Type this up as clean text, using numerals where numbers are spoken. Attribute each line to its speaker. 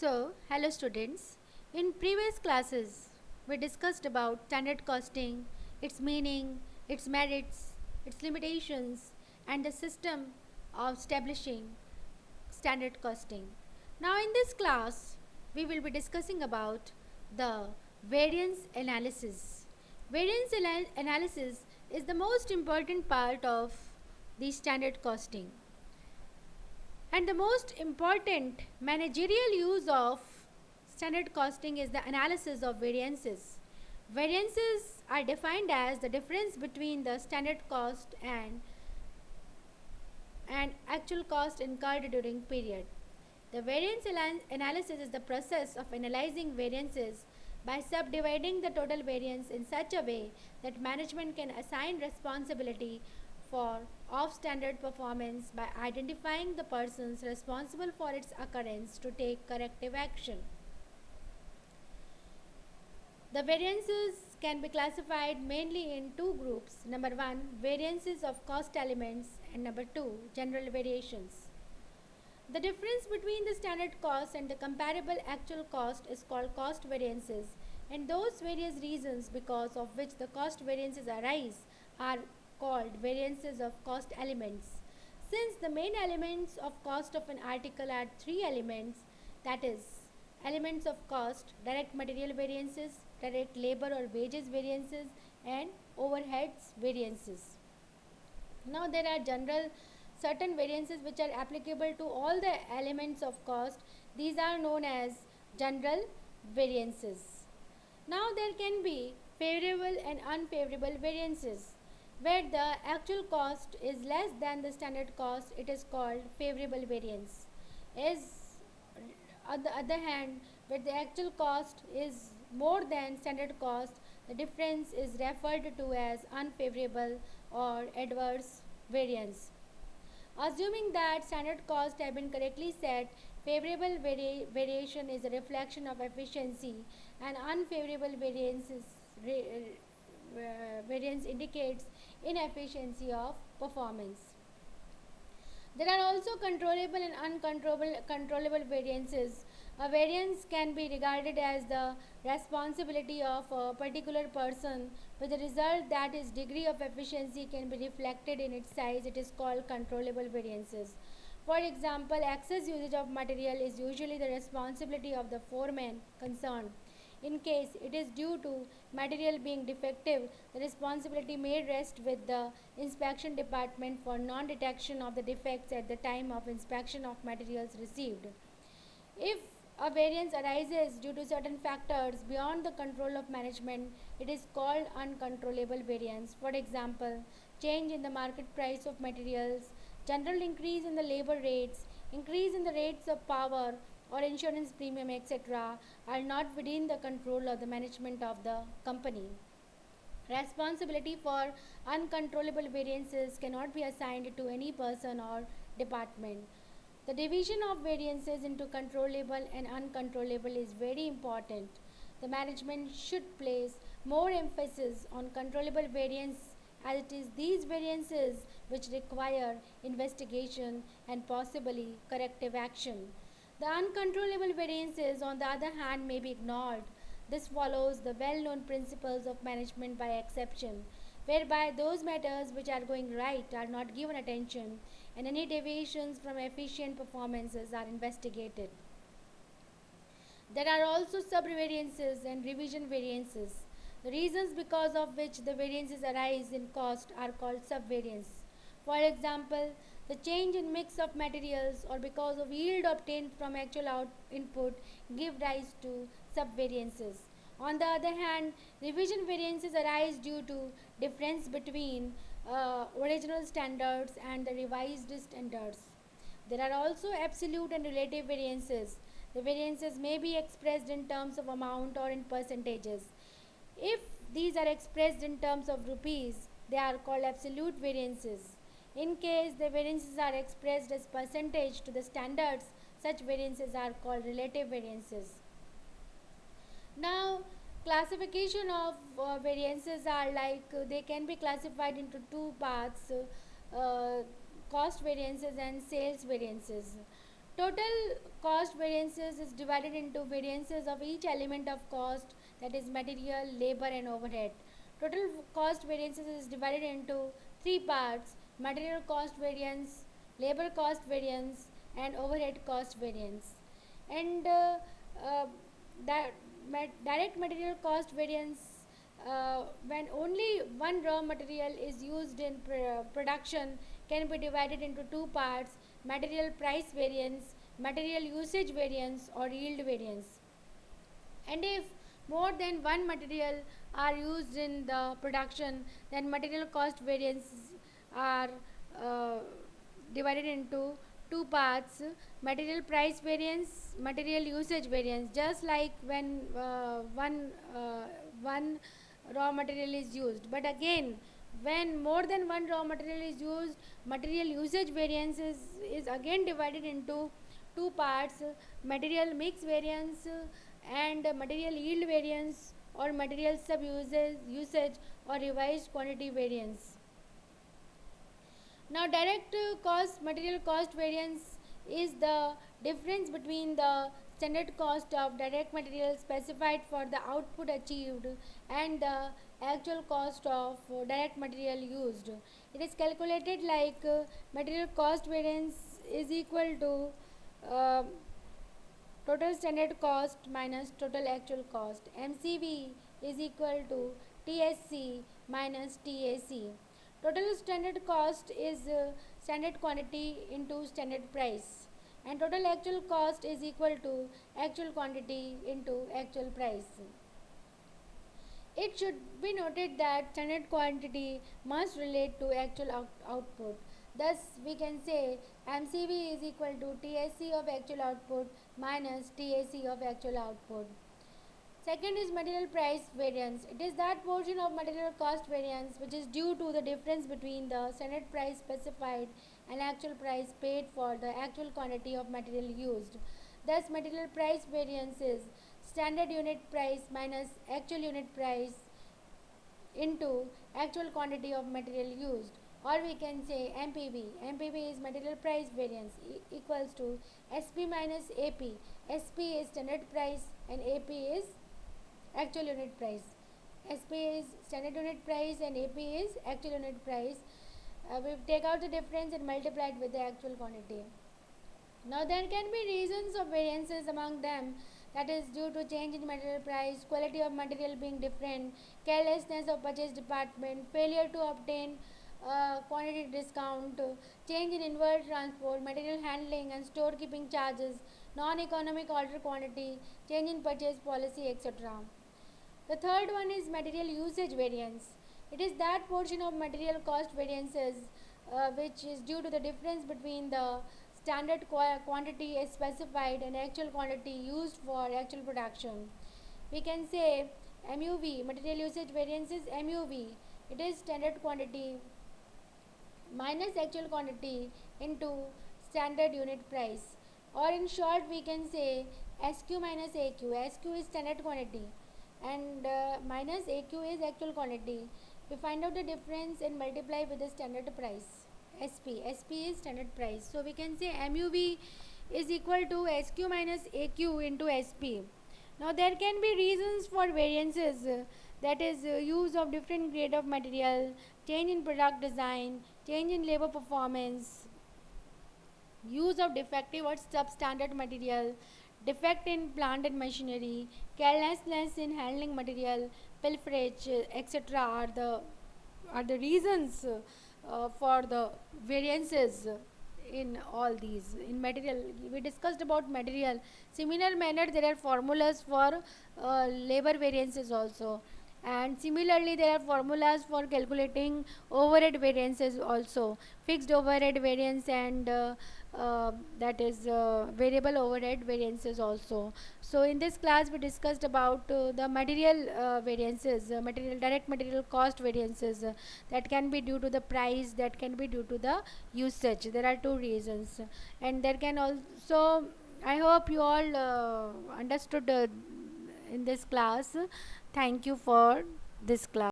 Speaker 1: Hello students. In previous classes, we discussed about standard costing, its meaning, its merits, its limitations, and the system of establishing standard costing. Now, in this class, we will be discussing about the variance analysis. Analysis is the most important part of the standard costing. And the most important managerial use of standard costing is the analysis of variances. Variances are defined as the difference between the standard cost and actual cost incurred during period. The variance analysis is the process of analyzing variances by subdividing the total variance in such a way that management can assign responsibility for off standard performance by identifying the persons responsible for its occurrence to take corrective action. The variances can be classified mainly in two groups. Number 1, variances of cost elements, and number 2, general variations. The difference between the standard cost and the comparable actual cost is called cost variances, and those various reasons because of which the cost variances arise are called variances of cost elements. Since the main elements of cost of an article are three elements, that is, elements of cost, direct material variances, direct labor or wages variances, and overheads variances. Now there are general certain variances which are applicable to all the elements of cost. These are known as general variances. Now there can be favorable and unfavorable variances. Where the actual cost is less than the standard cost, it is called favorable variance. As on the other hand, where the actual cost is more than standard cost, the difference is referred to as unfavorable or adverse variance. Assuming that standard costs have been correctly set, favorable variation is a reflection of efficiency, and unfavorable variance indicates inefficiency of performance. There are also controllable and uncontrollable variances. A variance can be regarded as the responsibility of a particular person with the result that its degree of efficiency can be reflected in its size. It is called controllable variances. For example, excess usage of material is usually the responsibility of the foreman concerned. In case it is due to material being defective, the responsibility may rest with the inspection department for non-detection of the defects at the time of inspection of materials received. If a variance arises due to certain factors beyond the control of management, it is called uncontrollable variance. For example, change in the market price of materials, general increase in the labor rates, increase in the rates of power or insurance premium, etc., are not within the control of the management of the company. Responsibility for uncontrollable variances cannot be assigned to any person or department. The division of variances into controllable and uncontrollable is very important. The management should place more emphasis on controllable variance, as it is these variances which require investigation and possibly corrective action. The uncontrollable variances, on the other hand, may be ignored. This follows the well known principles of management by exception, whereby those matters which are going right are not given attention and any deviations from efficient performances are investigated. There are also subvariances and revision variances. The reasons because of which the variances arise in cost are called subvariance. For example, the change in mix of materials or because of yield obtained from actual input give rise to subvariances. On the other hand, revision variances arise due to difference between original standards and the revised standards. There are also absolute and relative variances. The variances may be expressed in terms of amount or in percentages. If these are expressed in terms of rupees, they are called absolute variances. In case the variances are expressed as percentage to the standards, such variances are called relative variances. Now, classification of variances are like they can be classified into two parts, cost variances and sales variances. Total cost variances is divided into variances of each element of cost, that is material, labor and overhead. Total cost variances is divided into three parts: material cost variance, labor cost variance and overhead cost variance. And uh, that direct material cost variance, when only one raw material is used in production, can be divided into two parts: material price variance, material usage variance or yield variance. And if more than one material are used in the production, then material cost variances are uh, divided into two parts: material price variance, material usage variance. Just like when one raw material is used, but again when more than one raw material is used, material usage variance is again divided into two parts: material mix variance and material yield variance, or material sub usage or revised quantity variance. Now, direct cost, material cost variance is the difference between the standard cost of direct material specified for the output achieved and the actual cost of direct material used. It is calculated like material cost variance is equal to total standard cost minus total actual cost. MCV is equal to TSC minus TAC. Total standard cost is standard quantity into standard price, and total actual cost is equal to actual quantity into actual price. It should be noted that standard quantity must relate to actual output. Thus, we can say MCV is equal to TSC of actual output minus TAC of actual output. Second is material price variance. It is that portion of material cost variance which is due to the difference between the standard price specified and actual price paid for the actual quantity of material used. Thus, material price variance is standard unit price minus actual unit price into actual quantity of material used, or we can say MPV. MPV is material price variance equals to SP minus AP. SP is standard price and AP is actual unit price. SP is standard unit price and AP is actual unit price. We take out the difference and multiply it with the actual quantity. Now there can be reasons of variances among them, that is due to change in material price, quality of material being different, carelessness of purchase department, failure to obtain quantity discount, change in inward transport, material handling and storekeeping charges, non-economic order quantity, change in purchase policy, etc. The third one is material usage variance. It is that portion of material cost variances which is due to the difference between the standard quantity as specified and actual quantity used for actual production. We can say MUV, material usage variance is MUV. It is standard quantity minus actual quantity into standard unit price. Or in short, we can say SQ minus AQ. SQ is standard quantity and minus AQ is actual quantity. We find out the difference and multiply with the standard price. SP is standard price. So we can say MUV is equal to SQ minus AQ into SP. Now there can be reasons for variances, that is use of different grade of material, change in product design, change in labor performance, use of defective or substandard material, defect in plant and machinery, carelessness in handling material, pilferage, etc. are the reasons for the variances in all these. In material, we discussed about material. Similar manner, there are formulas for labor variances also, and similarly there are formulas for calculating overhead variances also, fixed overhead variance and that is variable overhead variances also. So in this class we discussed about the material variances, material direct material cost variances, that can be due to the price, that can be due to the usage. There are two reasons, and there can also, I hope you all understood in this class. Thank you for this class.